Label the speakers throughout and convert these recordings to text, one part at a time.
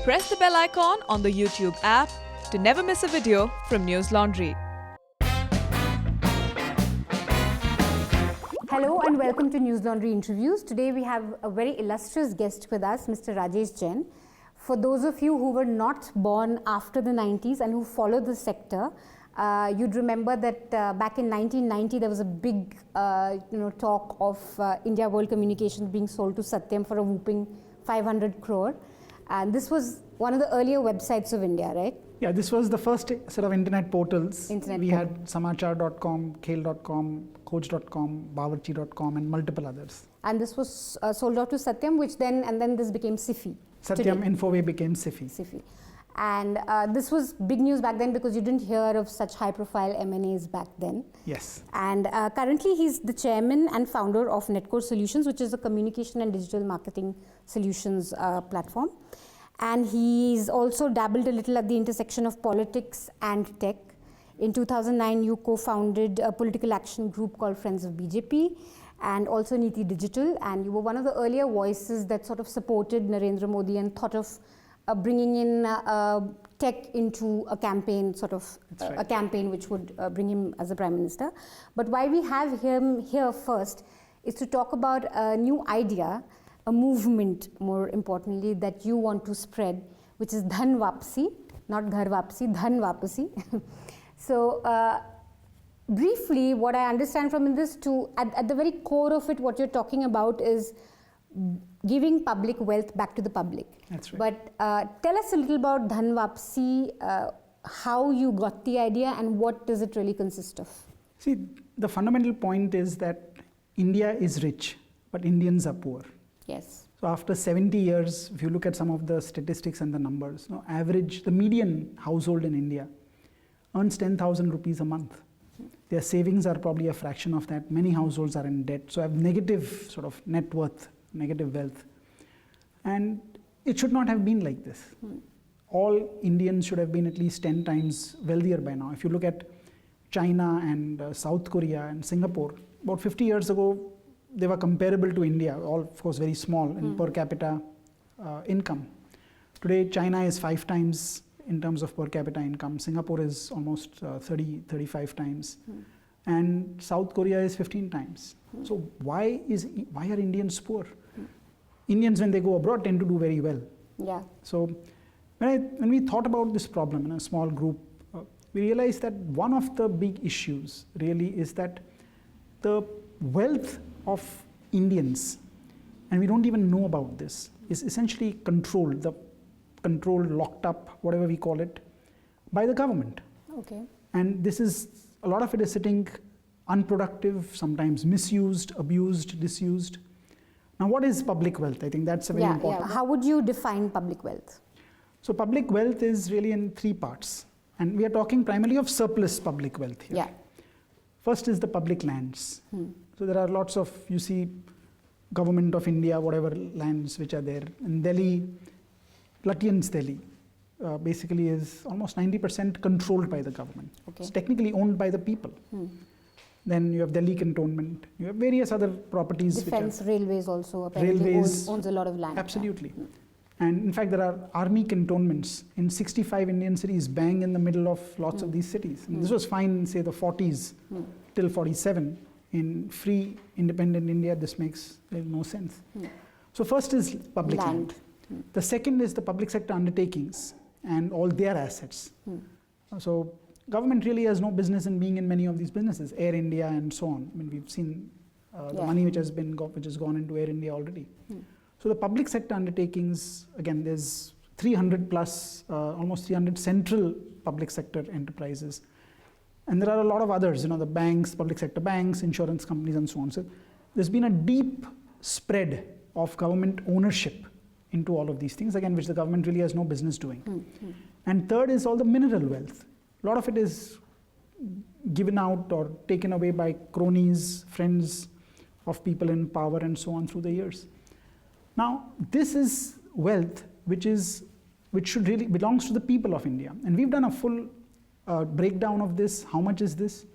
Speaker 1: Press the bell icon on the YouTube app to never miss a video from News Laundry.
Speaker 2: Hello and welcome to News Laundry Interviews. Today we have a very illustrious guest with us, Mr. Rajesh Jain. For those of you who were not born after the 90s and who followed the sector, you'd remember that back in 1990 there was a big talk of India World Communications being sold to Satyam for a whooping 500 crore. And this was one of the earlier websites of India, right?
Speaker 3: Yeah, this was the first set of internet portals. We had samachar.com, khel.com, coach.com, bawarchi.com and multiple others.
Speaker 2: And this was sold out to Satyam, and then this became SIFI.
Speaker 3: Satyam Infoway became SIFI.
Speaker 2: And this was big news back then because you didn't hear of such high-profile M&As back then.
Speaker 3: Yes.
Speaker 2: And currently he's the chairman and founder of Netcore Solutions, which is a communication and digital marketing solutions platform. And he's also dabbled a little at the intersection of politics and tech. In 2009, you co-founded a political action group called Friends of BJP and also Niti Digital. And you were one of the earlier voices that sort of supported Narendra Modi and thought of bringing in tech into a campaign, a campaign which would bring him as a Prime Minister. But why we have him here first is to talk about a new idea, a movement, more importantly, that you want to spread, which is Dhan Vapasi, not Ghar Vapasi, Dhan Vapasi. So briefly, what I understand from this, at the very core of it, what you're talking about is giving public wealth back to the public.
Speaker 3: That's right.
Speaker 2: But tell us a little about Dhan Vapasi, how you got the idea and what does it really consist of?
Speaker 3: See, the fundamental point is that India is rich, but Indians are poor.
Speaker 2: Yes.
Speaker 3: So after 70 years, if you look at some of the statistics and the numbers, the median household in India earns 10,000 rupees a month. Their savings are probably a fraction of that. Many households are in debt, so have negative sort of net worth, negative wealth. And it should not have been like this. All Indians should have been at least 10 times wealthier by now. If you look at China and South Korea and Singapore, about 50 years ago, they were comparable to India, all of course very small in per capita income. Today, China is 5 times in terms of per capita income. Singapore is almost 35 times. And South Korea is 15 times. So why are Indians poor? Indians, when they go abroad, tend to do very well.
Speaker 2: Yeah.
Speaker 3: So when we thought about this problem in a small group, we realized that one of the big issues really is that the wealth of Indians, and we don't even know about this, is essentially controlled, locked up, whatever we call it, by the government.
Speaker 2: Okay.
Speaker 3: And a lot of it is sitting unproductive, sometimes misused, abused, disused. Now, what is public wealth? I think that's a very important.
Speaker 2: Yeah. How would you define public wealth?
Speaker 3: So public wealth is really in 3 parts. And we are talking primarily of surplus public wealth here.
Speaker 2: Yeah.
Speaker 3: First is the public lands. So there are lots of, you see, Government of India, whatever lands which are there. In Delhi, Lutyens Delhi basically is almost 90% controlled by the government.
Speaker 2: Okay.
Speaker 3: It's technically owned by the people. Then you have Delhi Cantonment. You have various other properties.
Speaker 2: Defense, railways also apparently owns a lot of land.
Speaker 3: Absolutely. And in fact, there are army cantonments in 65 Indian cities, bang in the middle of lots of these cities. And this was fine in, say, the 40s till 47. In free, independent India, this makes no sense. So first is public land. The second is the public sector undertakings and all their assets. So government really has no business in being in many of these businesses, Air India and so on. I mean, we've seen the money which has gone into Air India already. So the public sector undertakings, again, there's 300 plus, almost 300 central public sector enterprises. And there are a lot of others, the banks, public sector banks, insurance companies, and so on. So there's been a deep spread of government ownership into all of these things, again, which the government really has no business doing. And third is all the mineral wealth. A lot of it is given out or taken away by cronies, friends of people in power, and so on through the years. Now, this is wealth which should really belongs to the people of India. And we've done a full breakdown of this. How much is this?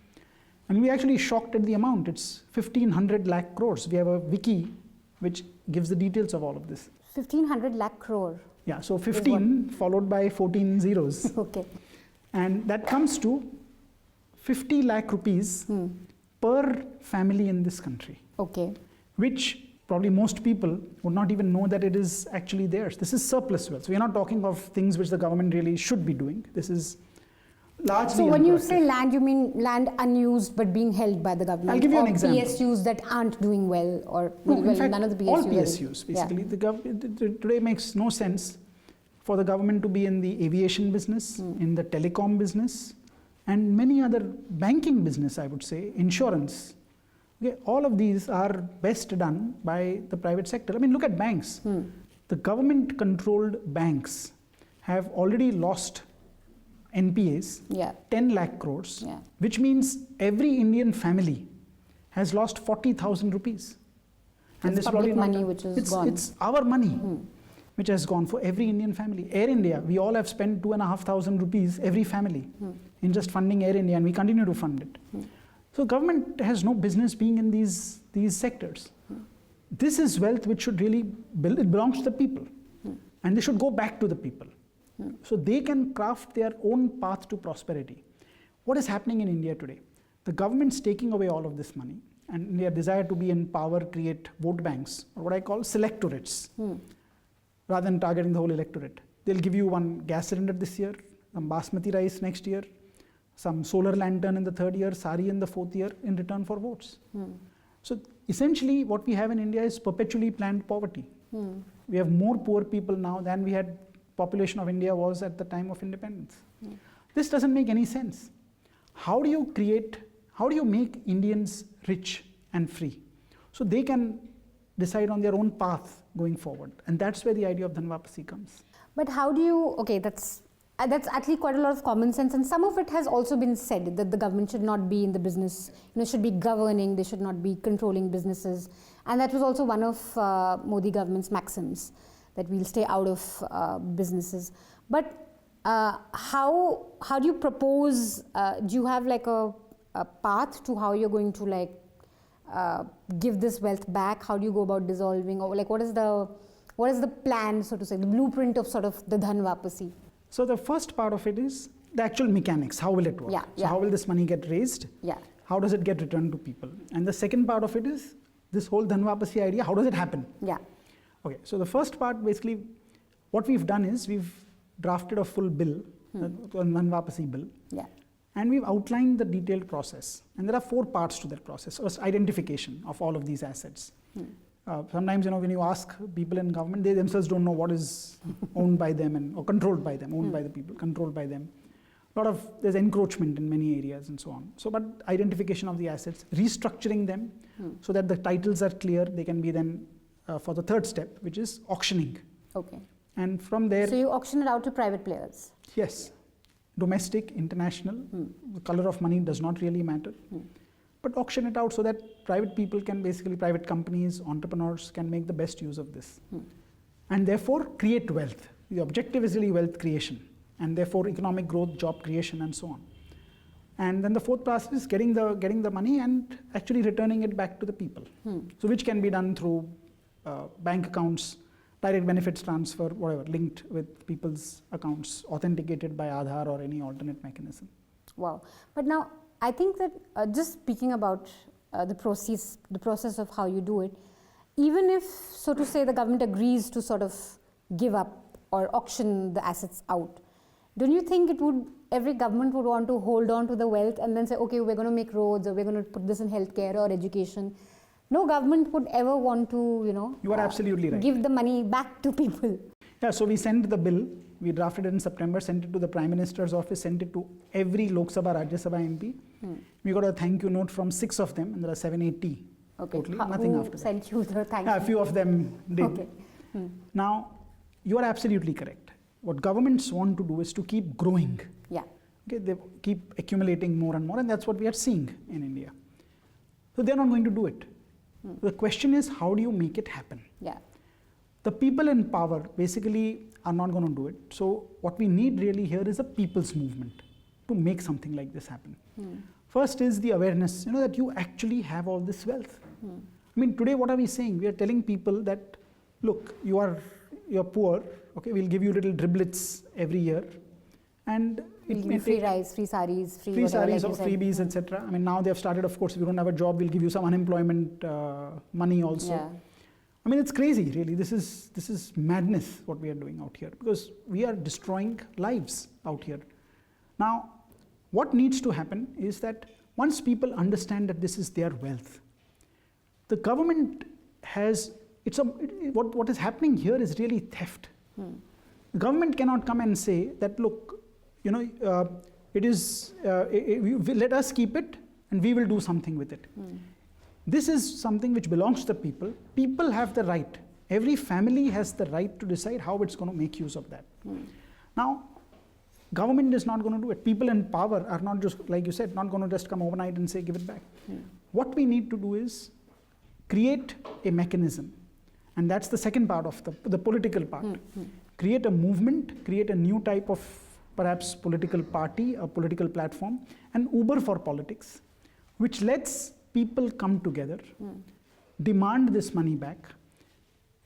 Speaker 3: And we actually shocked at the amount. It's 1,500 lakh crores. We have a wiki which gives the details of all of this.
Speaker 2: 1,500 lakh crore.
Speaker 3: Yeah, so 15 followed by 14 zeros.
Speaker 2: Okay.
Speaker 3: And that comes to 50 lakh rupees per family in this country.
Speaker 2: Okay.
Speaker 3: Which probably most people would not even know that it is actually theirs. This is surplus wealth. So we're not talking of things which the government really should be doing. This is largely
Speaker 2: So when you
Speaker 3: unproductive.
Speaker 2: say land, you mean land unused but being held by the government?
Speaker 3: I'll give you an
Speaker 2: or
Speaker 3: example.
Speaker 2: PSUs that aren't doing well, or
Speaker 3: No, in fact,
Speaker 2: none of the PSUs.
Speaker 3: all
Speaker 2: are doing-
Speaker 3: PSUs, basically.
Speaker 2: Yeah.
Speaker 3: Today makes no sense for the government to be in the aviation business, in the telecom business, and many other banking business, I would say, insurance. Okay, all of these are best done by the private sector. I mean, look at banks. The government-controlled banks have already lost NPAs,
Speaker 2: Yeah.
Speaker 3: 10 lakh crores,
Speaker 2: Yeah.
Speaker 3: which means every Indian family has lost 40,000 rupees.
Speaker 2: It's
Speaker 3: this
Speaker 2: public
Speaker 3: probably not-
Speaker 2: money which is gone.
Speaker 3: It's our money which has gone for every Indian family. Air India, we all have spent 2,500 rupees every family in just funding Air India, and we continue to fund it. So government has no business being in these sectors. This is wealth which should really it belongs to the people, and they should go back to the people. So they can craft their own path to prosperity. What is happening in India today? The government's taking away all of this money, and their desire to be in power create vote banks, or what I call selectorates, rather than targeting the whole electorate. They'll give you one gas cylinder this year, some basmati rice next year, some solar lantern in the third year, sari in the fourth year, in return for votes. So essentially what we have in India is perpetually planned poverty. We have more poor people now than we had population of India was at the time of independence. This doesn't make any sense. How do you make Indians rich and free so they can decide on their own path going forward? And that's where the idea of Dhan Vapasi comes.
Speaker 2: But how do you, okay, that's actually quite a lot of common sense, and some of it has also been said that the government should not be in the business, should be governing, they should not be controlling businesses. And that was also one of Modi government's maxims, that we'll stay out of businesses. But how do you propose, do you have like a path to how you're going to like give this wealth back? How do you go about dissolving, or like what is the plan, so to say, the blueprint of sort of the Dhan Vapasi?
Speaker 3: So the first part of it is the actual mechanics. How will it work?
Speaker 2: Yeah,
Speaker 3: So
Speaker 2: yeah.
Speaker 3: how will this money get raised?
Speaker 2: Yeah.
Speaker 3: How does it get returned to people? And the second part of it is this whole Dhan Vapasi idea. How does it happen?
Speaker 2: Yeah.
Speaker 3: Okay, so the first part, basically, what we've done is we've drafted a full bill, a Dhan Vapasi bill,
Speaker 2: Yeah.
Speaker 3: and we've outlined the detailed process. And there are 4 parts to that process. First, identification of all of these assets. Sometimes, when you ask people in government, they themselves don't know what is owned by them or controlled by them, owned by the people, controlled by them. There's encroachment in many areas and so on. So, but identification of the assets, restructuring them so that the titles are clear, they can be then for the third step, which is auctioning.
Speaker 2: Okay.
Speaker 3: And from there,
Speaker 2: So you auction it out to private players?
Speaker 3: yes, domestic, international, the color of money does not really matter. But auction it out so that private people can private companies, entrepreneurs can make the best use of this. And therefore create wealth. The objective is really wealth creation, and therefore economic growth, job creation, and so on. And then the fourth process is getting the money and actually returning it back to the people. So which can be done through bank accounts, direct benefits transfer, whatever, linked with people's accounts, authenticated by Aadhaar or any alternate mechanism.
Speaker 2: Wow. But now, I think that just speaking about the process of how you do it, even if, so to say, the government agrees to sort of give up or auction the assets out, don't you think every government would want to hold on to the wealth and then say, okay, we're going to make roads, or we're going to put this in healthcare or education? No government would ever want to,
Speaker 3: You are absolutely right.
Speaker 2: give the money back to people.
Speaker 3: Yeah, so we sent the bill, we drafted it in September, sent it to the Prime Minister's office, sent it to every Lok Sabha, Rajya Sabha MP. We got a thank you note from 6 of them, and there are 780 totally, nothing
Speaker 2: Who
Speaker 3: after that.
Speaker 2: sent you the thank
Speaker 3: Yeah, a
Speaker 2: you?
Speaker 3: few of them did.
Speaker 2: Okay.
Speaker 3: Now, you are absolutely correct. What governments want to do is to keep growing.
Speaker 2: Yeah.
Speaker 3: Okay, they keep accumulating more and more, and that's what we are seeing in India. So they're not going to do it. The question is, how do you make it happen?
Speaker 2: Yeah.
Speaker 3: The people in power basically are not going to do it. So what we need really here is a people's movement to make something like this happen. First is the awareness, that you actually have all this wealth. I mean, today what are we saying? We are telling people that, look, you're poor, okay, we'll give you little driblets every year, and it may
Speaker 2: free
Speaker 3: take
Speaker 2: rice, free saris, free
Speaker 3: free
Speaker 2: whatever,
Speaker 3: saris
Speaker 2: like
Speaker 3: or
Speaker 2: you said.
Speaker 3: freebies, etc. I mean, now they have started, of course, if you don't have a job, we'll give you some unemployment money also.
Speaker 2: Yeah.
Speaker 3: I mean, it's crazy, really. This is madness, what we are doing out here, because we are destroying lives out here. Now, what needs to happen is that once people understand that this is their wealth, the government has, what is happening here is really theft. The government cannot come and say that, look, you know, let us keep it and we will do something with it. This is something which belongs to the people. People have the right. Every family has the right to decide how it's going to make use of that. Now, government is not going to do it. People in power are not just, like you said, not going to just come overnight and say, give it back. What we need to do is create a mechanism. And that's the second part of the political part. Create a movement, create a new type of perhaps political party, a political platform, an Uber for politics, which lets people come together, demand this money back,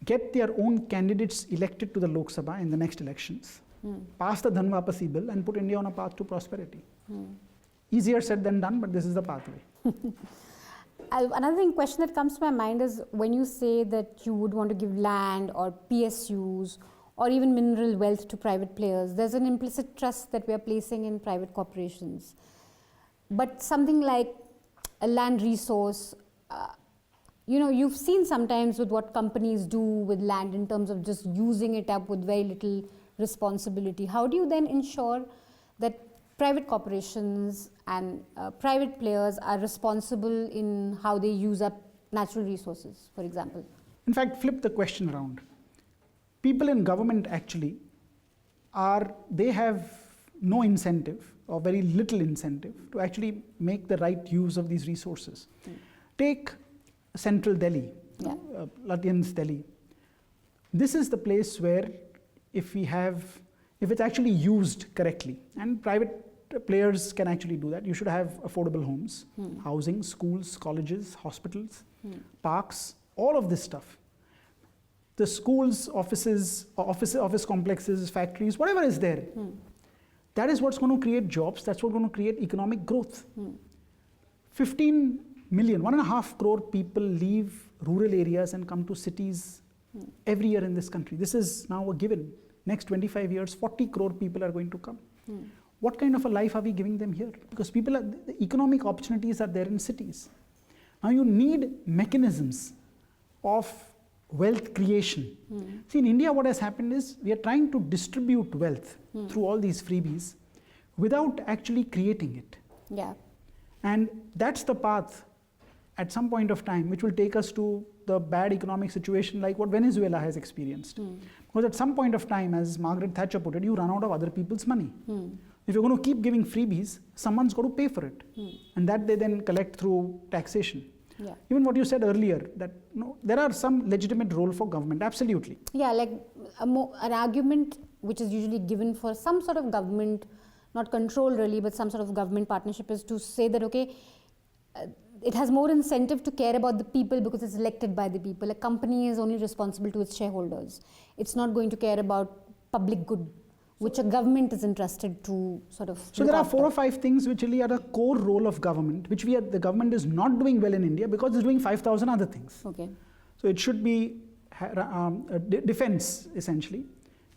Speaker 3: get their own candidates elected to the Lok Sabha in the next elections, pass the Dhan Vapasi bill and put India on a path to prosperity. Easier said than done, but this is the pathway.
Speaker 2: Another question that comes to my mind is when you say that you would want to give land or PSUs or even mineral wealth to private players, there's an implicit trust that we are placing in private corporations. But something like a land resource, you know, you've seen sometimes with what companies do with land in terms of just using it up with very little responsibility. How do you then ensure that private corporations and private players are responsible in how they use up natural resources, for example?
Speaker 3: In fact, flip the question around. People in government actually they have no incentive or very little incentive to actually make the right use of these resources. Take central Delhi, Lutyens Delhi. This is the place where if it's actually used correctly, and private players can actually do that, you should have affordable homes, housing, schools, colleges, hospitals, parks, all of this stuff. The schools, offices, office complexes, factories, whatever is there, that is what's going to create jobs, that's what's going to create economic growth. 15 million, 1.5 crore people leave rural areas and come to cities every year in this country. This is now a given. Next 25 years, 40 crore people are going to come. What kind of a life are we giving them here? Because the economic opportunities are there in cities. Now you need mechanisms of wealth creation. See, in India what has happened is we are trying to distribute wealth through all these freebies without actually creating it.
Speaker 2: Yeah.
Speaker 3: And that's the path at some point of time which will take us to the bad economic situation like what Venezuela has experienced. Because at some point of time, as Margaret Thatcher put it, you run out of other people's money. If you're going to keep giving freebies, someone's got to pay for it. And that they then collect through taxation.
Speaker 2: Yeah.
Speaker 3: Even what you said earlier, that there are some legitimate role for government, absolutely.
Speaker 2: Yeah, like an argument which is usually given for some sort of government, not control really, but some sort of government partnership is to say that, okay, it has more incentive to care about the people because it's elected by the people. A company is only responsible to its shareholders. It's not going to care about public good, which a government is entrusted to sort of
Speaker 3: So there are 4 or 5 things which really are a core role of government, which the government is not doing well in India because it's doing 5,000 other things.
Speaker 2: Okay.
Speaker 3: So it should be defense, essentially.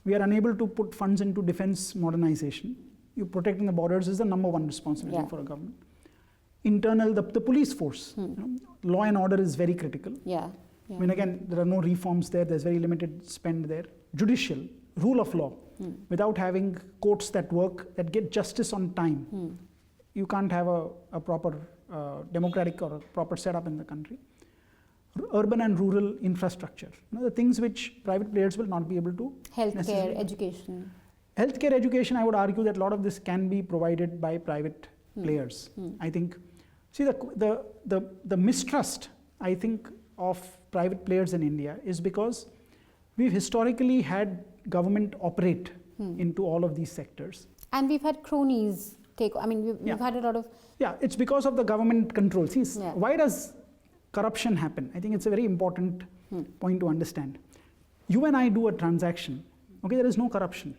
Speaker 3: We are unable to put funds into defense modernization. Protecting the borders is the #1 responsibility for a government. Internal, the police force. Law and order is very critical.
Speaker 2: Yeah.
Speaker 3: I mean, again, there are no reforms there. There's very limited spend there. Judicial, rule of law. Without having courts that work, that get justice on time, you can't have a proper democratic or a proper setup in the country. Urban and rural infrastructure. The things which private players will not be able to.
Speaker 2: Healthcare, education.
Speaker 3: Healthcare, education, I would argue that a lot of this can be provided by private players. I think, see, the mistrust, I think, of private players in India is because we've historically had government operate into all of these sectors.
Speaker 2: And we've had cronies take, I mean, we've had a lot of...
Speaker 3: Yeah, it's because of the government control. See, why does corruption happen? I think it's a very important point to understand. You and I do a transaction, Okay, there is no corruption.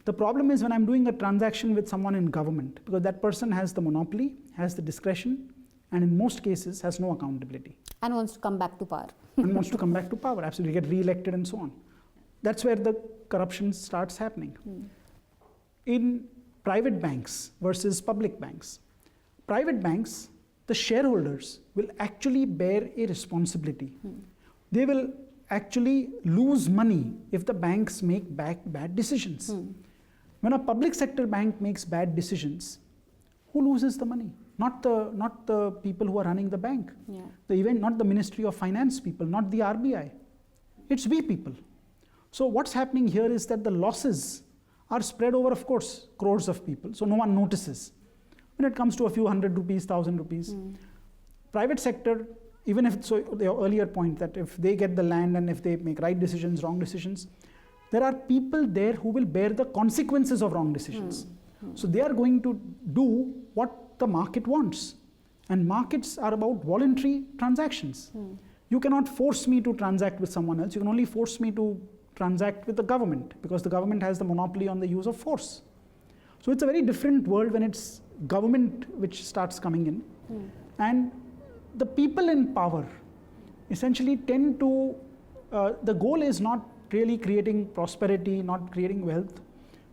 Speaker 3: The problem is when I'm doing a transaction with someone in government, because that person has the monopoly, has the discretion, and in most cases has no accountability.
Speaker 2: And wants to come back to power.
Speaker 3: And wants to come back to power, absolutely, get re-elected and so on. That's where the corruption starts happening. In private banks versus public banks, private banks, the shareholders will actually bear a responsibility. They will actually lose money if the banks make bad decisions. When a public sector bank makes bad decisions, who loses the money? Not the people who are running the bank. Not the Ministry of Finance people, not the RBI. It's we people. So what's happening here is that the losses are spread over, of course, crores of people. So no one notices. When it comes to a few hundred rupees, 1,000 rupees, private sector, even if, so the earlier point that if they get the land and if they make right decisions, wrong decisions, there are people there who will bear the consequences of wrong decisions. So they are going to do what the market wants. And markets are about voluntary transactions. You cannot force me to transact with someone else. You can only force me to transact with the government because the government has the monopoly on the use of force. So it's a very different world when it's government which starts coming in. And the people in power essentially tend to, the goal is not really creating prosperity, not creating wealth.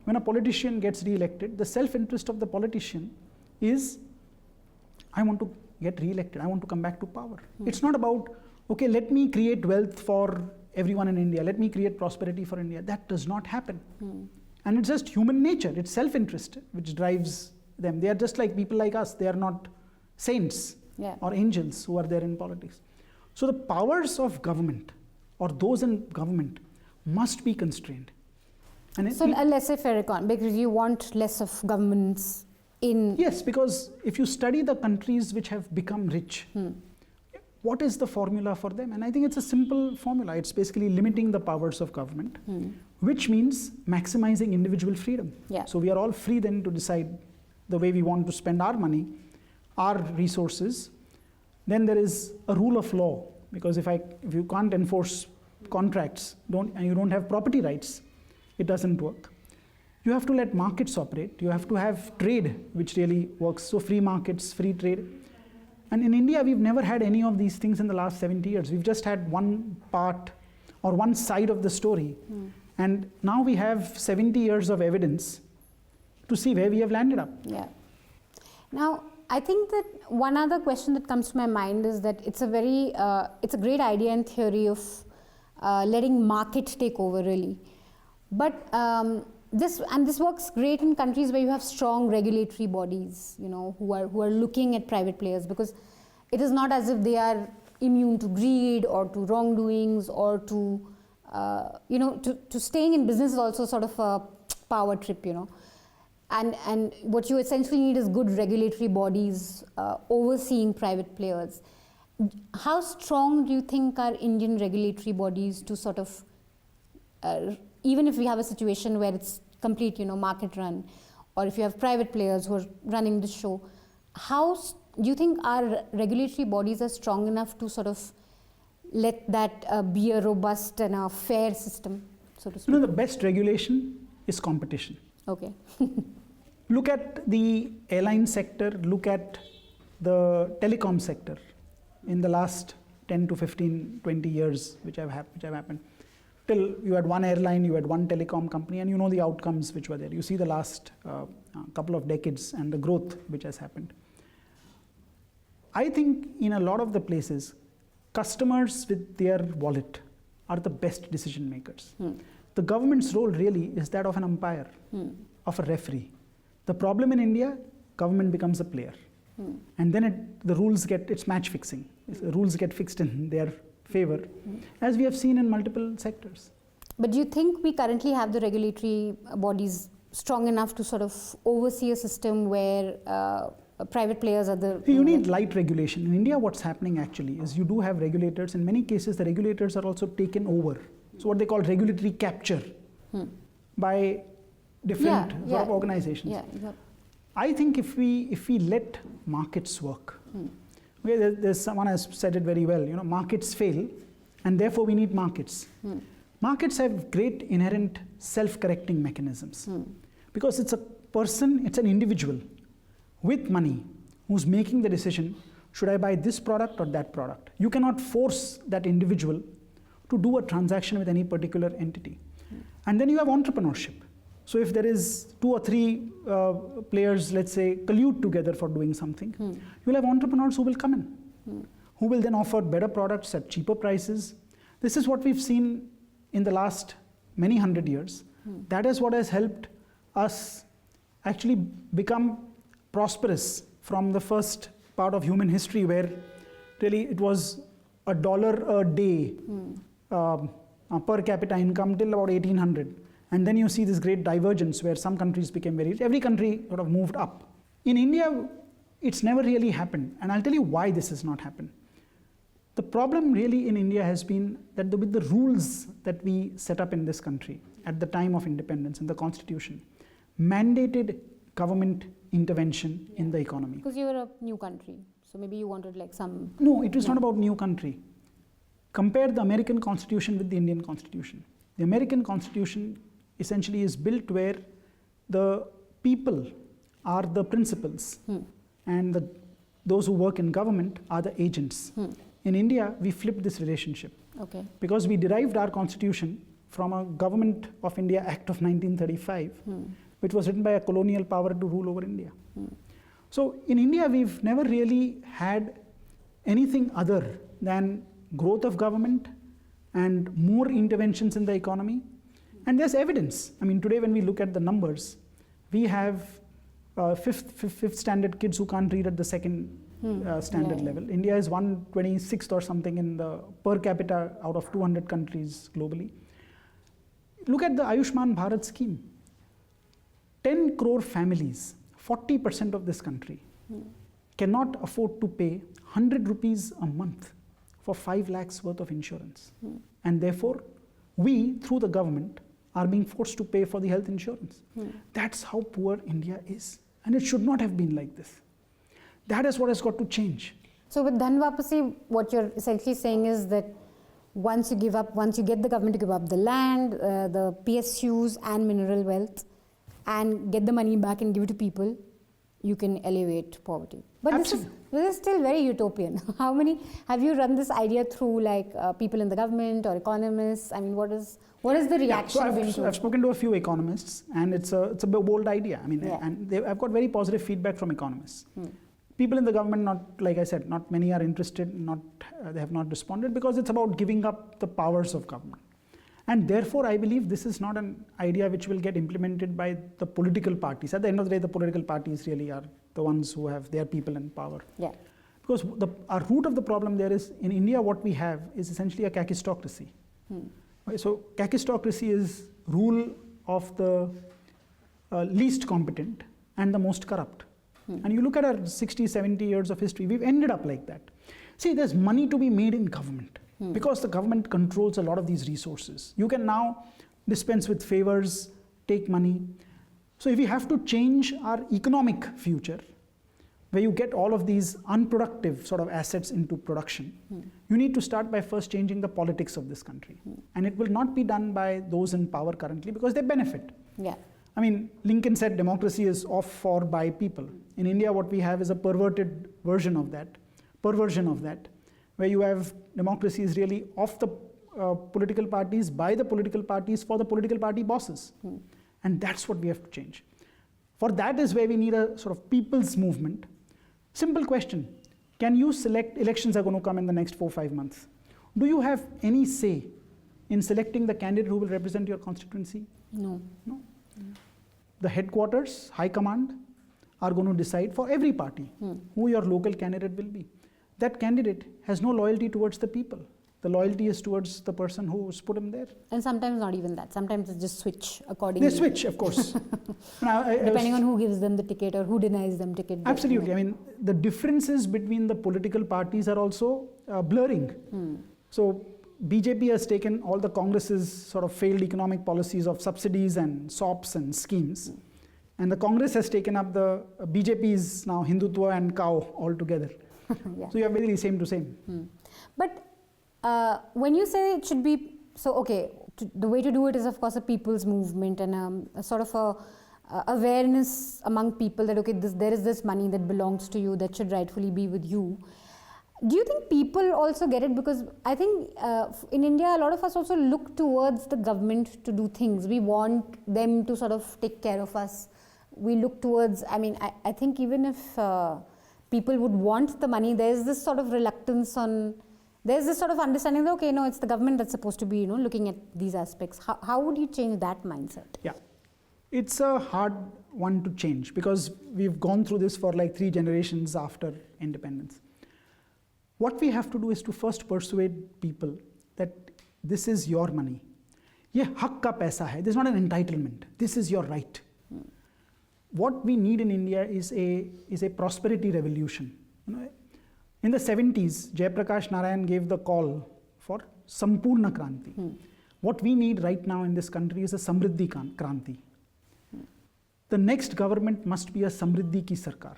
Speaker 3: When a politician gets re-elected, the self-interest of the politician is, I want to get re-elected, I want to come back to power. It's not about, okay, let me create wealth for everyone in India, let me create prosperity for India. That does not happen. And it's just human nature, it's self-interest which drives them. They are just like people like us, they are not saints or angels who are there in politics. So the powers of government or those in government must be constrained. And
Speaker 2: so a laissez-faire economy, because you want less of governments in...
Speaker 3: Yes, because if you study the countries which have become rich, what is the formula for them? And I think it's a simple formula. It's basically limiting the powers of government, which means maximizing individual freedom. So we are all free then to decide the way we want to spend our money, our resources. Then there is a rule of law, because if you can't enforce contracts and you don't have property rights, it doesn't work. You have to let markets operate. You have to have trade which really works. So free markets, free trade. And in India, we've never had any of these things in the last 70 years. We've just had one part or one side of the story. And now we have 70 years of evidence to see where we have landed up.
Speaker 2: Now, I think that one other question that comes to my mind is that it's a very, it's a great idea in theory of letting market take over really. But this works great in countries where you have strong regulatory bodies, you know, who are looking at private players, because it is not as if they are immune to greed or to wrongdoings or to, you know, to staying in business is also sort of a power trip, you know. And what you essentially need is good regulatory bodies overseeing private players. How strong do you think are Indian regulatory bodies to sort of, even if we have a situation where it's complete, you know, market run, or if you have private players who are running the show, how do you think our regulatory bodies are strong enough to sort of let that be a robust and a fair system, so to speak?
Speaker 3: You know, the best regulation is competition.
Speaker 2: Okay.
Speaker 3: Look at the airline sector, look at the telecom sector in the last 10 to 15, 20 years which have happened. Till you had one airline, you had one telecom company, and you know the outcomes which were there. You see the last couple of decades and the growth which has happened. I think in a lot of the places, customers with their wallet are the best decision makers. The government's role really is that of an umpire, of a referee. The problem in India, government becomes a player. And then the rules it's match fixing. The rules get fixed in their favor, as we have seen in multiple sectors.
Speaker 2: But do you think we currently have the regulatory bodies strong enough to sort of oversee a system where private players are the...
Speaker 3: You need light regulation. In India, what's happening actually is you do have regulators. In many cases, the regulators are also taken over. So what they call regulatory capture by different sort of organizations. I think if we let markets work, there's someone has said it very well, you know, markets fail, and therefore we need markets. Markets have great inherent self-correcting mechanisms because it's a person, it's an individual with money who's making the decision, should I buy this product or that product? You cannot force that individual to do a transaction with any particular entity. And then you have entrepreneurship. So if there is 2 or 3 players, let's say, collude together for doing something, you'll have entrepreneurs who will come in, who will then offer better products at cheaper prices. This is what we've seen in the last many 100 years. That is what has helped us actually become prosperous from the first part of human history, where really it was $1 a day per capita income till about 1800. And then you see this great divergence where some countries became very rich. Every country sort of moved up. In India, it's never really happened. And I'll tell you why this has not happened. The problem really in India has been that with the rules that we set up in this country at the time of independence in the constitution, mandated government intervention in the economy.
Speaker 2: Because you were a new country, so maybe you wanted like some...
Speaker 3: No, it was not about new country. Compare the American Constitution with the Indian Constitution. The American Constitution essentially is built where the people are the principals and those who work in government are the agents. In India, we flipped this relationship because we derived our constitution from a Government of India Act of 1935, which was written by a colonial power to rule over India. So in India, we've never really had anything other than growth of government and more interventions in the economy. And there's evidence. I mean, today when we look at the numbers, we have fifth standard kids who can't read at the second standard level. India is 126th or something in the per capita out of 200 countries globally. Look at the Ayushman Bharat scheme. 10 crore families, 40% of this country, cannot afford to pay 100 rupees a month for 5 lakhs worth of insurance. And therefore, we, through the government, are being forced to pay for the health insurance. That's how poor India is. And it should not have been like this. That is what has got to change.
Speaker 2: So with Dhan Vapasi, what you're essentially saying is that once you get the government to give up the land, the PSUs and mineral wealth, and get the money back and give it to people, you can elevate poverty. But this is still very utopian. How many, have you run this idea through like people in the government or economists? I mean, what is the reaction?
Speaker 3: So I've spoken to a few economists, and it's a bold idea. I mean, I've got very positive feedback from economists. People in the government, not like I said, not many are interested, they have not responded because it's about giving up the powers of government. And therefore, I believe this is not an idea which will get implemented by the political parties. At the end of the day, the political parties really are the ones who have their people in power. Because our root of the problem there is, in India, what we have is essentially a kakistocracy. So kakistocracy is rule of the least competent and the most corrupt. And you look at our 60, 70 years of history, we've ended up like that. See, there's money to be made in government. Because the government controls a lot of these resources. You can now dispense with favors, take money. So if we have to change our economic future, where you get all of these unproductive sort of assets into production, you need to start by first changing the politics of this country. And it will not be done by those in power currently because they benefit. I mean, Lincoln said democracy is of, for, by people. In India, what we have is a perverted version of that, where you have democracy is really of the political parties, by the political parties, for the political party bosses. And that's what we have to change. For that is where we need a sort of people's movement. Simple question. Can you select, elections are going to come in the next 4-5 months. Do you have any say in selecting the candidate who will represent your constituency?
Speaker 2: No.
Speaker 3: The headquarters, high command, are going to decide for every party who your local candidate will be. That candidate has no loyalty towards the people. The loyalty is towards the person who's put him there.
Speaker 2: And sometimes not even that. Sometimes they just switch accordingly.
Speaker 3: They switch, of course.
Speaker 2: Depending on who gives them the ticket or who denies them ticket.
Speaker 3: Absolutely. I mean, the differences between the political parties are also blurring. So BJP has taken all the Congress's sort of failed economic policies of subsidies and SOPs and schemes. And the Congress has taken up the BJP's now Hindutva and cow all together. So you are basically same to same.
Speaker 2: But when you say it should be, so okay, the way to do it is, of course, a people's movement and a sort of awareness among people that, okay, there is this money that belongs to you that should rightfully be with you. Do you think people also get it? Because I think in India, a lot of us also look towards the government to do things. We want them to sort of take care of us. We look towards, I mean, I think even if people would want the money, there's this sort of reluctance there's this sort of understanding that, okay, no, it's the government that's supposed to be, looking at these aspects. How would you change that mindset?
Speaker 3: Yeah, it's a hard one to change because we've gone through this for like 3 generations after independence. What we have to do is to first persuade people that this is your money. Ye hak ka paisa hai. This is not an entitlement. This is your right. What we need in India is a prosperity revolution. In the 70s, Jayaprakash Narayan gave the call for Sampurna Kranti. What we need right now in this country is a Samriddhi Kranti. The next government must be a Samriddhi ki sarkar.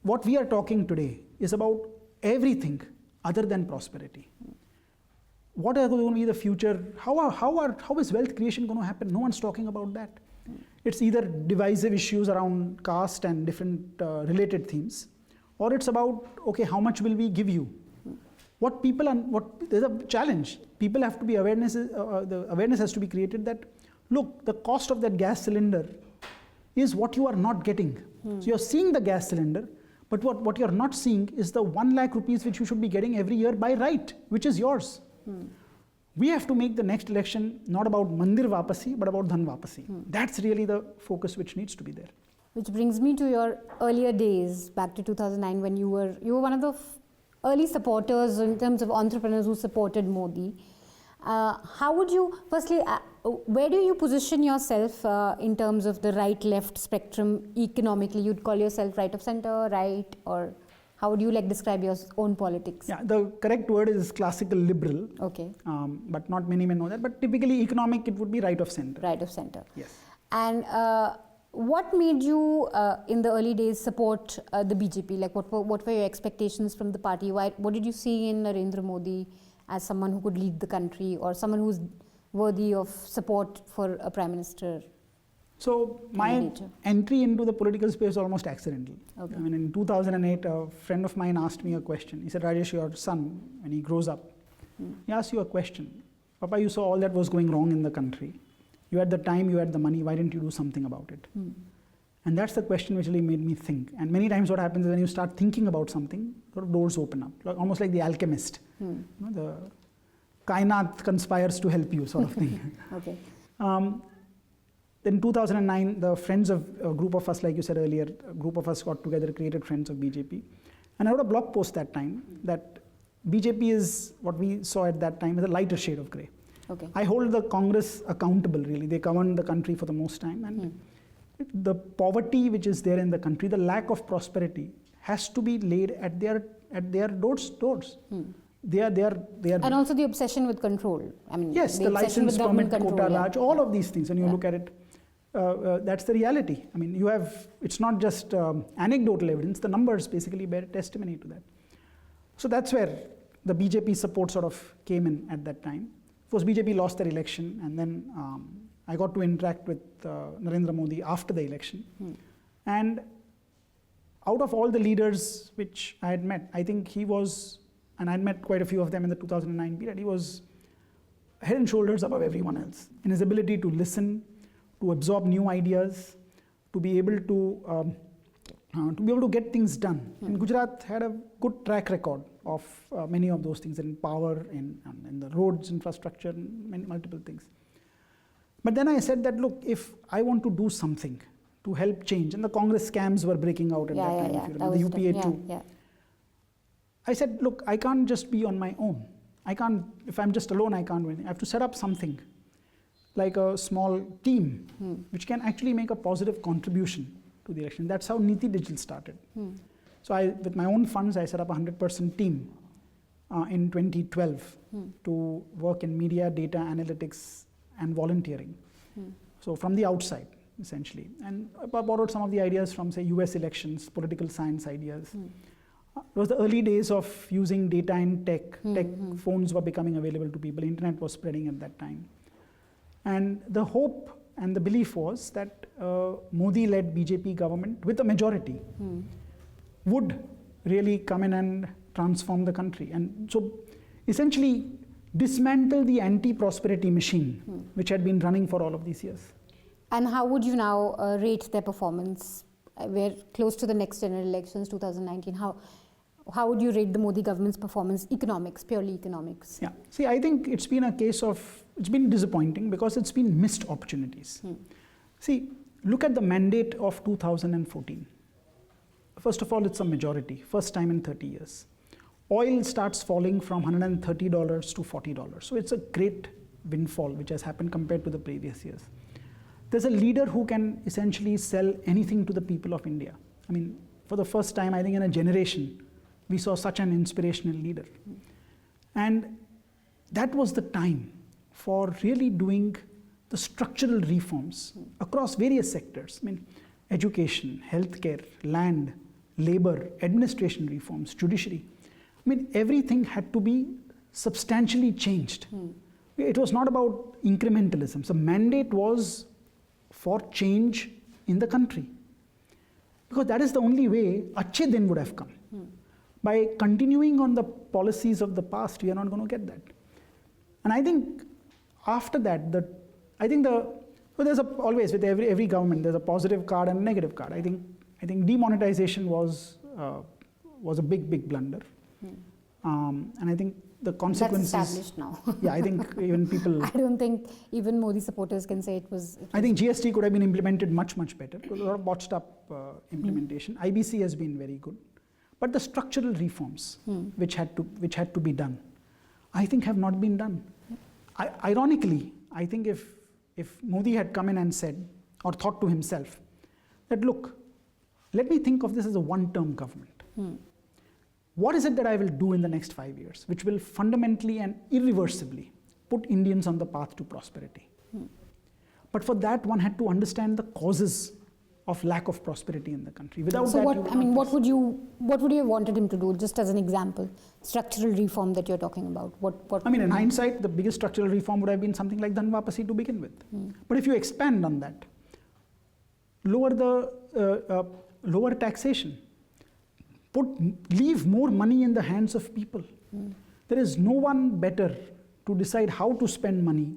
Speaker 3: What we are talking today is about everything other than prosperity. What are going to be the future? How is wealth creation going to happen? No one's talking about that. It's either divisive issues around caste and different related themes, or it's about, okay, how much will we give you? There's a challenge. People have to be the awareness has to be created that, look, the cost of that gas cylinder is what you are not getting. So you're seeing the gas cylinder, but what you're not seeing is the 1 lakh rupees which you should be getting every year by right, which is yours. We have to make the next election not about Mandir Vapasi, but about Dhan Vapasi. That's really the focus which needs to be there.
Speaker 2: Which brings me to your earlier days, back to 2009, when you were one of the early supporters in terms of entrepreneurs who supported Modi. How would you, firstly, where do you position yourself in terms of the right-left spectrum economically? You'd call yourself right of center, right, or how would you describe your own politics?
Speaker 3: Yeah, the correct word is classical liberal.
Speaker 2: Okay.
Speaker 3: But not many men know that. But typically economic, it would be right of center.
Speaker 2: Right of center.
Speaker 3: Yes.
Speaker 2: And what made you, in the early days, support the BJP? What were your expectations from the party? What did you see in Narendra Modi as someone who could lead the country, or someone who's worthy of support for a prime minister?
Speaker 3: So my entry into the political space was almost accidental.
Speaker 2: Okay.
Speaker 3: I mean, in 2008, a friend of mine asked me a question. He said, Rajesh, your son, when he grows up, he asks you a question. Papa, you saw all that was going wrong in the country. You had the time, you had the money, why didn't you do something about it? And that's the question which really made me think. And many times what happens is when you start thinking about something, sort of doors open up, almost like the alchemist. The Kainat conspires to help you, sort of thing.
Speaker 2: Okay.
Speaker 3: Then 2009, the friends of a group of us, like you said earlier, a group of us got together, created Friends of BJP. And I wrote a blog post that time that BJP is, what we saw at that time, is a lighter shade of grey.
Speaker 2: Okay.
Speaker 3: I hold the Congress accountable, really. They governed the country for the most time. And the poverty which is there in the country, the lack of prosperity, has to be laid at their doors. They are.
Speaker 2: And also the obsession with control. I mean,
Speaker 3: yes, the license, permit, quota, Raj, all of these things. And you look at it, that's the reality. I mean, it's not just anecdotal evidence. The numbers basically bear testimony to that. So that's where the BJP support sort of came in at that time. Of course, BJP lost their election, and then I got to interact with Narendra Modi after the election. And out of all the leaders which I had met, I think he was, and I had met quite a few of them in the 2009 period, he was head and shoulders above everyone else in his ability to listen, to absorb new ideas, to be able to get things done. And Gujarat had a good track record of many of those things in power, in the roads infrastructure, and many multiple things. But then I said that, look, if I want to do something to help change, and the Congress scams were breaking out at that time, if you remember, the UPA too. I said, look, I can't just be on my own. If I'm just alone, I can't win. I have to set up something like a small team which can actually make a positive contribution to the election. That's how Niti Digital started. So with my own funds, I set up a 100% team in 2012 to work in media, data analytics, and volunteering. So from the outside, essentially. And I borrowed some of the ideas from, say, US elections, political science ideas. It was the early days of using data in tech. Tech phones were becoming available to people. Internet was spreading at that time. And the hope and the belief was that Modi-led BJP government with a majority would really come in and transform the country. And so essentially dismantle the anti-prosperity machine which had been running for all of these years.
Speaker 2: And how would you now rate their performance? We're close to the next general elections, 2019. How would you rate the Modi government's performance, economics, purely economics?
Speaker 3: Yeah, see, I think it's been a case of, it's been disappointing because it's been missed opportunities. See, look at the mandate of 2014. First of all, it's a majority, first time in 30 years. Oil starts falling from $130 to $40. So it's a great windfall which has happened compared to the previous years. There's a leader who can essentially sell anything to the people of India. I mean, for the first time, I think in a generation, we saw such an inspirational leader. And that was the time for really doing the structural reforms across various sectors. I mean, education, healthcare, land, labor, administration reforms, judiciary. I mean, everything had to be substantially changed. It was not about incrementalism. So mandate was for change in the country. Because that is the only way Achhe Din would have come. By continuing on the policies of the past, we are not going to get that. And I think after that, there's always with every government, there's a positive card and a negative card. I think demonetization was a big blunder. And I think the consequences.
Speaker 2: That's established now.
Speaker 3: Yeah, I think even people.
Speaker 2: I don't think even Modi supporters can say it was.
Speaker 3: I think GST could have been implemented much better. Because a lot of botched up implementation. IBC has been very good. But the structural reforms which had to be done, I think have not been done. Ironically, I think if Modi had come in and said, or thought to himself, that look, let me think of this as a one-term government. What is it that I will do in the next 5 years, which will fundamentally and irreversibly put Indians on the path to prosperity? But for that, one had to understand the causes of lack of prosperity in the country. Without
Speaker 2: so
Speaker 3: that,
Speaker 2: what would you have wanted him to do? Just as an example, structural reform that you're talking about. What?
Speaker 3: I mean, in hindsight, the biggest structural reform would have been something like Dhan Vapasi to begin with. But if you expand on that, lower taxation, leave more money in the hands of people. There is no one better to decide how to spend money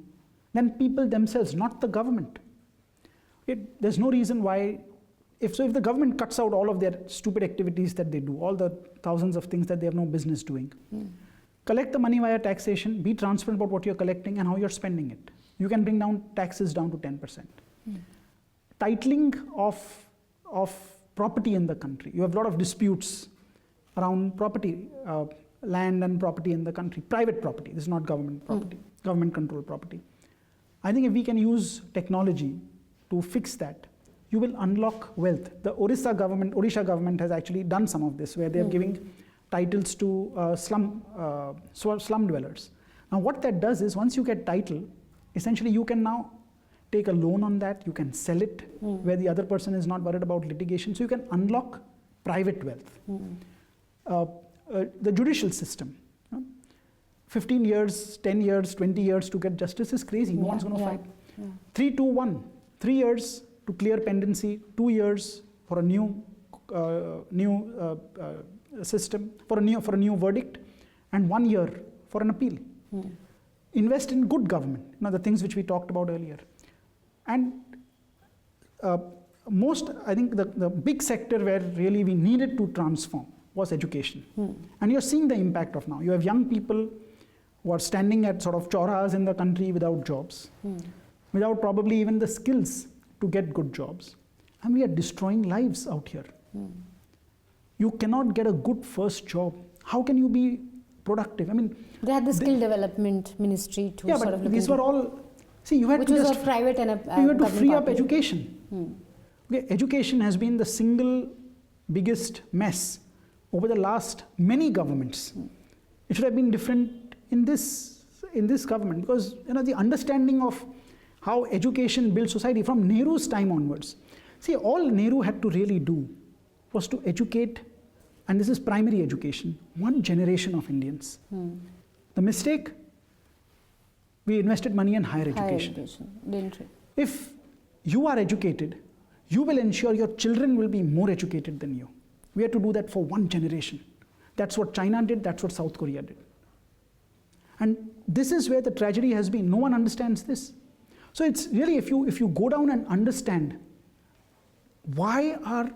Speaker 3: than people themselves, not the government. There's no reason why, if the government cuts out all of their stupid activities that they do, all the thousands of things that they have no business doing, collect the money via taxation, be transparent about what you're collecting and how you're spending it. You can bring down taxes down to 10%. Titling of property in the country. You have a lot of disputes around property, land and property in the country. Private property, this is not government property, government controlled property. I think if we can use technology to fix that, you will unlock wealth. The Odisha government has actually done some of this, where they are giving titles to slum dwellers. Now what that does is, once you get title, essentially you can now take a loan on that, you can sell it, where the other person is not worried about litigation, so you can unlock private wealth. The judicial system, 15 years, 10 years, 20 years to get justice is crazy, no one's going to fight. 3-2-1, 3 years to clear pendency, 2 years for a new system, for a new verdict, and 1 year for an appeal. Invest in good government, the things which we talked about earlier. And I think the big sector where really we needed to transform was education. And you're seeing the impact of now. You have young people who are standing at sort of chauras in the country without jobs, without probably even the skills to get good jobs. And we are destroying lives out here. You cannot get a good first job. How can you be productive? I mean,
Speaker 2: they had the skill development ministry to sort of look
Speaker 3: these were all, see, you had
Speaker 2: which
Speaker 3: to
Speaker 2: was
Speaker 3: just,
Speaker 2: a private and a
Speaker 3: you had to free up
Speaker 2: party.
Speaker 3: education. Okay, education has been the single biggest mess over the last many governments. It should have been different in this government, because the understanding of how education builds society from Nehru's time onwards. See, all Nehru had to really do was to educate and this is primary education, 1 generation of Indians. The mistake, we invested money in higher education.
Speaker 2: Didn't we?
Speaker 3: If you are educated, you will ensure your children will be more educated than you. We had to do that for 1 generation. That's what China did, that's what South Korea did. And this is where the tragedy has been. No one understands this. So it's really, if you go down and understand why are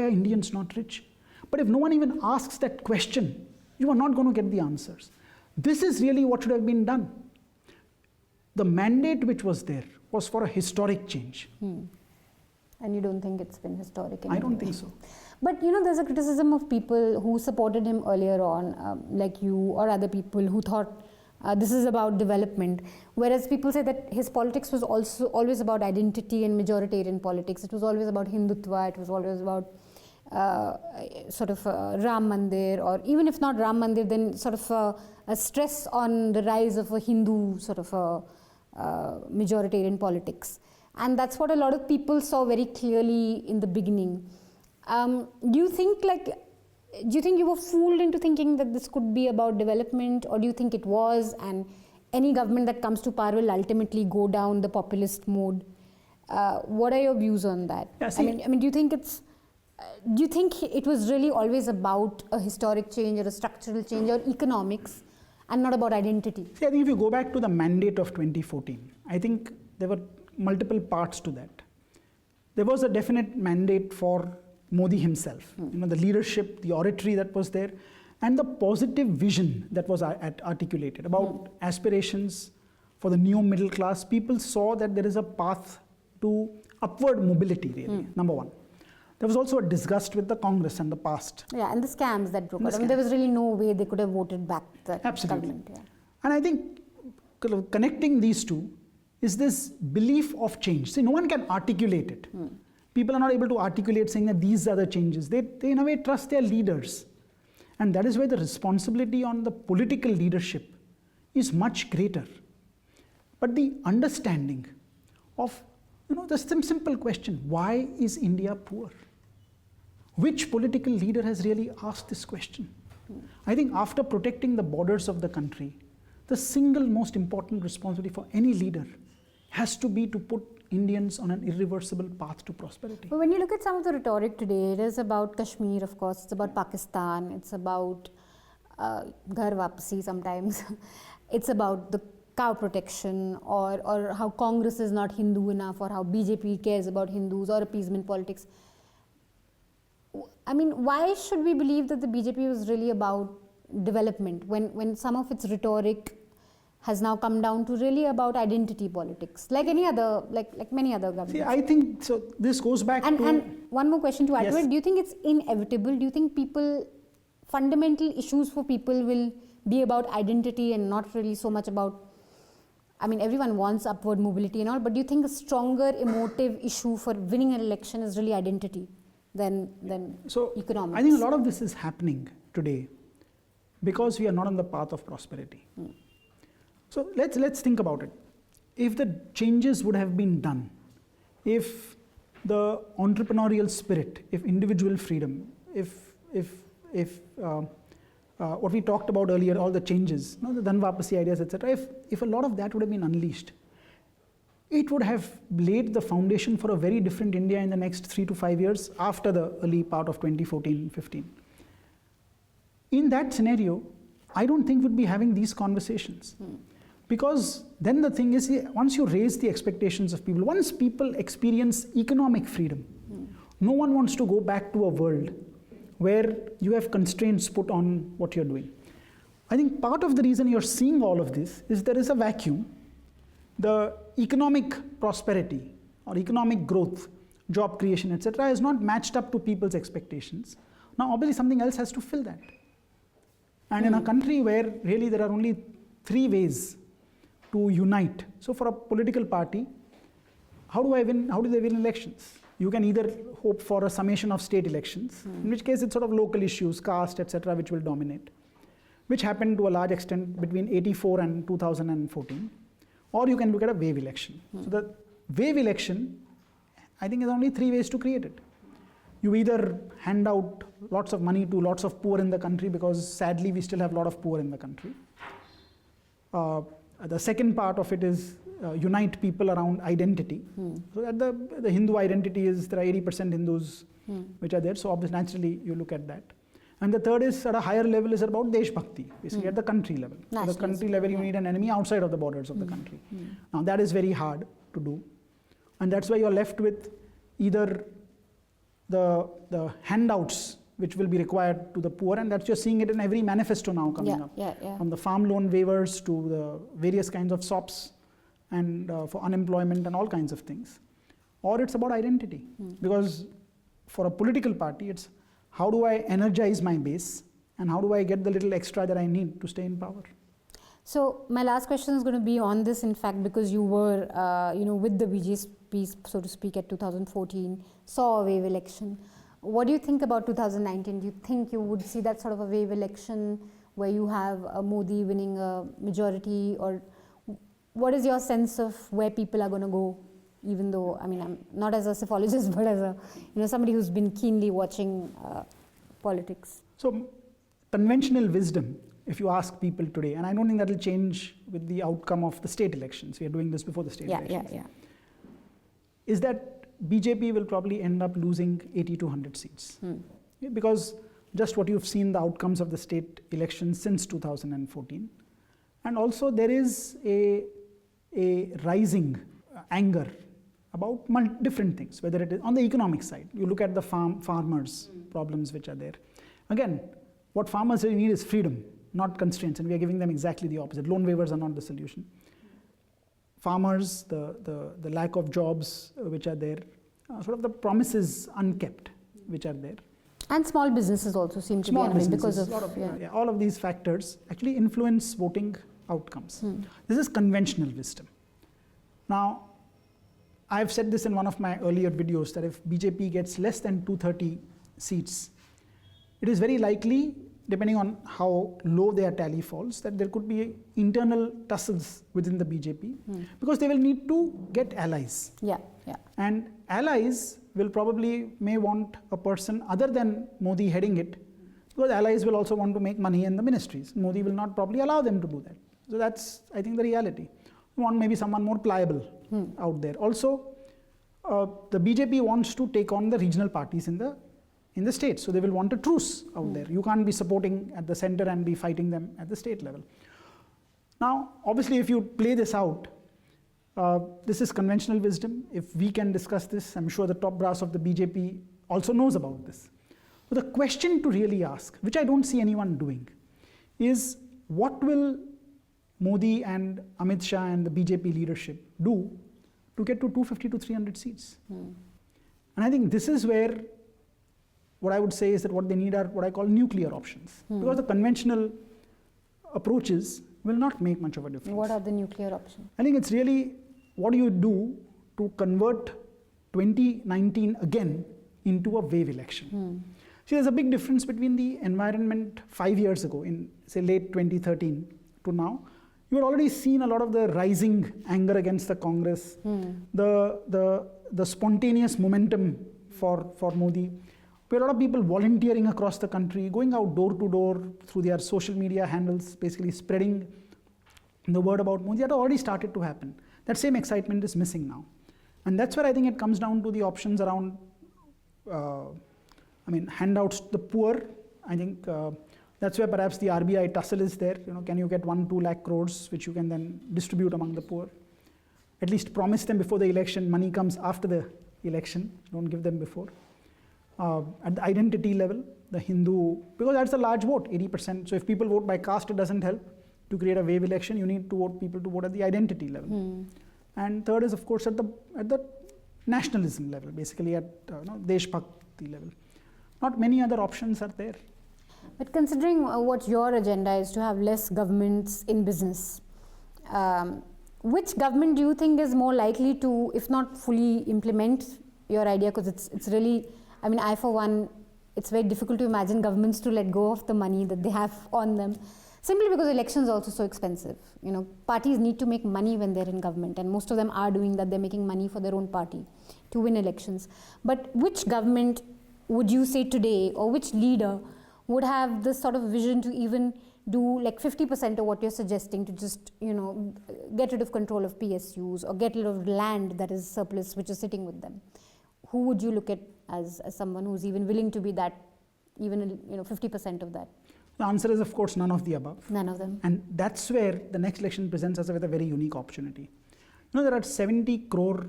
Speaker 3: Indians not rich? But if no one even asks that question, you are not going to get the answers. This is really what should have been done. The mandate which was there was for a historic change.
Speaker 2: And you don't think it's been historic?
Speaker 3: I don't think so.
Speaker 2: But there's a criticism of people who supported him earlier on, like you or other people who thought this is about development. Whereas people say that his politics was also always about identity and majoritarian politics. It was always about Hindutva. It was always about Ram Mandir, or even if not Ram Mandir, then a stress on the rise of a Hindu majoritarian politics. And that's what a lot of people saw very clearly in the beginning. Do you think you were fooled into thinking that this could be about development, or do you think it was, and any government that comes to power will ultimately go down the populist mode? What are your views on that?
Speaker 3: Yeah,
Speaker 2: I mean, do you think it was really always about a historic change or a structural change or economics, and not about identity?
Speaker 3: See, I think if you go back to the mandate of 2014, I think there were multiple parts to that. There was a definite mandate for Modi himself, the leadership, the oratory that was there, and the positive vision that was articulated about aspirations for the new middle class. People saw that there is a path to upward mobility, really, number one. There was also a disgust with the Congress and the past.
Speaker 2: Yeah, and the scams that broke out. I mean, there was really no way they could have voted back the government. Yeah.
Speaker 3: And I think connecting these two is this belief of change. See, no one can articulate it. People are not able to articulate saying that these are the changes. They in a way trust their leaders. And that is why the responsibility on the political leadership is much greater. But the understanding of, the simple question, why is India poor? Which political leader has really asked this question? I think after protecting the borders of the country, the single most important responsibility for any leader has to be to put Indians on an irreversible path to prosperity.
Speaker 2: But when you look at some of the rhetoric today, it is about Kashmir, of course, it's about Pakistan, it's about Dhan Vapasi sometimes, it's about the cow protection, or how Congress is not Hindu enough, or how BJP cares about Hindus, or appeasement politics. I mean, why should we believe that the BJP was really about development when some of its rhetoric has now come down to really about identity politics, like many other governments?
Speaker 3: See, I think so. This goes back to...
Speaker 2: And one more question to add to it. Do you think it's inevitable? Do you think fundamental issues for people will be about identity and not really so much about... I mean, everyone wants upward mobility and all, but do you think a stronger emotive issue for winning an election is really identity than economics?
Speaker 3: I think a lot of this is happening today because we are not on the path of prosperity. So let's think about it. If the changes would have been done, if the entrepreneurial spirit, if individual freedom, if what we talked about earlier, all the changes, the Dhan Vapasi ideas, etc., if a lot of that would have been unleashed, it would have laid the foundation for a very different India in the next 3 to 5 years after the early part of 2014-15. In that scenario, I don't think we'd be having these conversations. Because then the thing is, once you raise the expectations of people, once people experience economic freedom, no one wants to go back to a world where you have constraints put on what you're doing. I think part of the reason you're seeing all of this is there is a vacuum. The economic prosperity or economic growth, job creation, etc., is not matched up to people's expectations. Now, obviously, something else has to fill that. And in a country where really there are only 3 ways to unite. So for a political party, how do they win elections? You can either hope for a summation of state elections, in which case it's sort of local issues, caste, etc., which will dominate, which happened to a large extent between 84 and 2014. Or you can look at a wave election. So the wave election, I think, is only 3 ways to create it. You either hand out lots of money to lots of poor in the country, because sadly we still have a lot of poor in the country. The second part of it is unite people around identity. So that the Hindu identity is, there are 80% Hindus which are there, so obviously naturally you look at that. And the third is at a higher level is about Desh Bhakti, basically at the country level. At the country level you need an enemy outside of the borders of the country. Now that is very hard to do, and that's why you're left with either the handouts which will be required to the poor, and that's, you're seeing it in every manifesto now coming up. From the farm loan waivers to the various kinds of SOPs and for unemployment and all kinds of things. Or it's about identity, because for a political party it's how do I energize my base and how do I get the little extra that I need to stay in power.
Speaker 2: So my last question is going to be on this, in fact, because you were, with the BJP, so to speak, at 2014, saw a wave election. What do you think about 2019? Do you think you would see that sort of a wave election where you have Modi winning a majority, or what is your sense of where people are going to go? Even though, I mean, I'm not as a psephologist, but as a, somebody who's been keenly watching politics.
Speaker 3: So conventional wisdom, if you ask people today, and I don't think that will change with the outcome of the state elections, we are doing this before the state elections, is that BJP will probably end up losing 80 to 100 seats. Because just what you've seen, the outcomes of the state elections since 2014. And also there is a rising anger about different things, whether it is on the economic side. You look at the farmers' problems which are there. Again, what farmers really need is freedom, not constraints, and we are giving them exactly the opposite. Loan waivers are not the solution. Farmers, the lack of jobs which are there, sort of the promises unkept which are there.
Speaker 2: And small businesses also seem to be because of
Speaker 3: all of these factors actually influence voting outcomes. This is conventional wisdom. Now, I've said this in one of my earlier videos that if BJP gets less than 230 seats, it is very likely, depending on how low their tally falls, that there could be internal tussles within the BJP because they will need to get allies. And allies will probably may want a person other than Modi heading it, because allies will also want to make money in the ministries. Modi will not probably allow them to do that. So that's, I think, the reality. We want maybe someone more pliable out there. Also, the BJP wants to take on the regional parties in the state. So they will want a truce out there. You can't be supporting at the center and be fighting them at the state level. Now, obviously, if you play this out, this is conventional wisdom. If we can discuss this, I'm sure the top brass of the BJP also knows about this. But the question to really ask, which I don't see anyone doing, is what will Modi and Amit Shah and the BJP leadership do to get to 250 to 300 seats? And I think this is where what I would say is that what they need are what I call nuclear options. Because the conventional approaches will not make much of a difference.
Speaker 2: What are the nuclear options?
Speaker 3: I think it's really, what do you do to convert 2019 again into a wave election? See, there's a big difference between the environment 5 years ago, in say late 2013 to now. You had already seen a lot of the rising anger against the Congress, the spontaneous momentum for Modi. We had a lot of people volunteering across the country, going out door to door through their social media handles, basically spreading the word about Modi. That already started to happen. That same excitement is missing now. And that's where I think it comes down to the options around, handouts to the poor. I think that's where perhaps the RBI tussle is there. Can you get 1-2 lakh crores, which you can then distribute among the poor? At least promise them before the election. Money comes after the election. Don't give them before. At the identity level, the Hindu, because that's a large vote, 80%. So if people vote by caste, it doesn't help. To create a wave election, you need to vote people to vote at the identity level. And third is, of course, at the nationalism level, basically at Desh Bhakti level. Not many other options are there.
Speaker 2: But considering what your agenda is to have less governments in business, which government do you think is more likely to, if not fully implement your idea? Because it's really, I for one, it's very difficult to imagine governments to let go of the money that they have on them, simply because elections are also so expensive. Parties need to make money when they're in government, and most of them are doing that. They're making money for their own party to win elections. But which government would you say today, or which leader would have this sort of vision to even do like 50% of what you're suggesting, to just, get rid of control of PSUs or get rid of land that is surplus which is sitting with them? Who would you look at as someone who's even willing to be that, even 50% of that?
Speaker 3: The answer is, of course, none of the above.
Speaker 2: None of them.
Speaker 3: And that's where the next election presents us with a very unique opportunity. There are 70 crore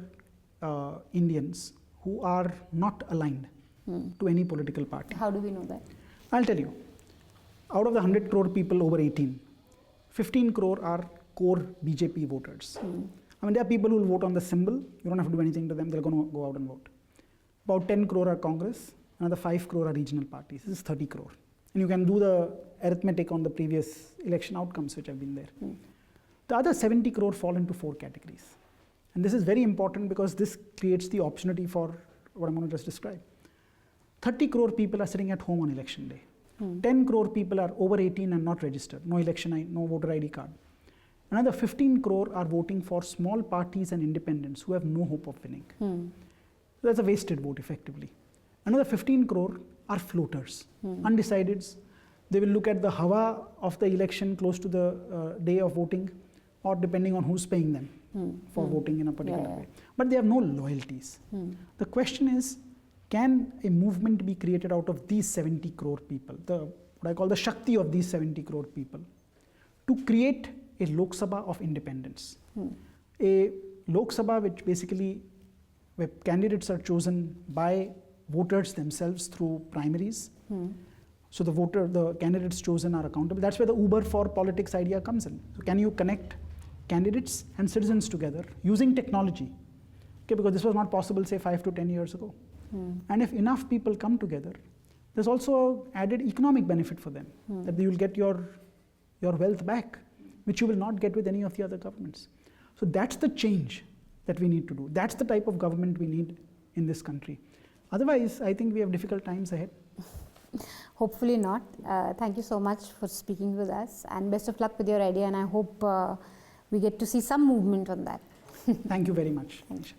Speaker 3: Indians who are not aligned to any political party.
Speaker 2: How do we know that?
Speaker 3: I'll tell you. Out of the 100 crore people over 18, 15 crore are core BJP voters. I mean, there are people who will vote on the symbol. You don't have to do anything to them. They're going to go out and vote. About 10 crore are Congress. Another 5 crore are regional parties. This is 30 crore. And you can do the arithmetic on the previous election outcomes which have been there. The other 70 crore fall into 4 categories. And this is very important because this creates the opportunity for what I'm going to just describe. 30 crore people are sitting at home on election day. 10 crore people are over 18 and not registered. No election, no voter ID card. Another 15 crore are voting for small parties and independents who have no hope of winning. That's a wasted vote, effectively. Another 15 crore are floaters, undecideds. They will look at the hawa of the election close to the day of voting, or depending on who's paying them for voting in a particular way. But they have no loyalties. The question is, can a movement be created out of these 70 crore people, what I call the Shakti of these 70 crore people, to create a Lok Sabha of independence? A Lok Sabha which basically, where candidates are chosen by voters themselves through primaries. So the candidates chosen are accountable. That's where the Uber for politics idea comes in. So can you connect candidates and citizens together using technology? Because this was not possible, say, 5 to 10 years ago. And if enough people come together, there's also added economic benefit for them, that you will get your wealth back, which you will not get with any of the other governments. So that's the change that we need to do. That's the type of government we need in this country. Otherwise, I think we have difficult times ahead.
Speaker 2: Hopefully not. Thank you so much for speaking with us, and best of luck with your idea, and I hope we get to see some movement on that.
Speaker 3: Thank you very much, Manisha.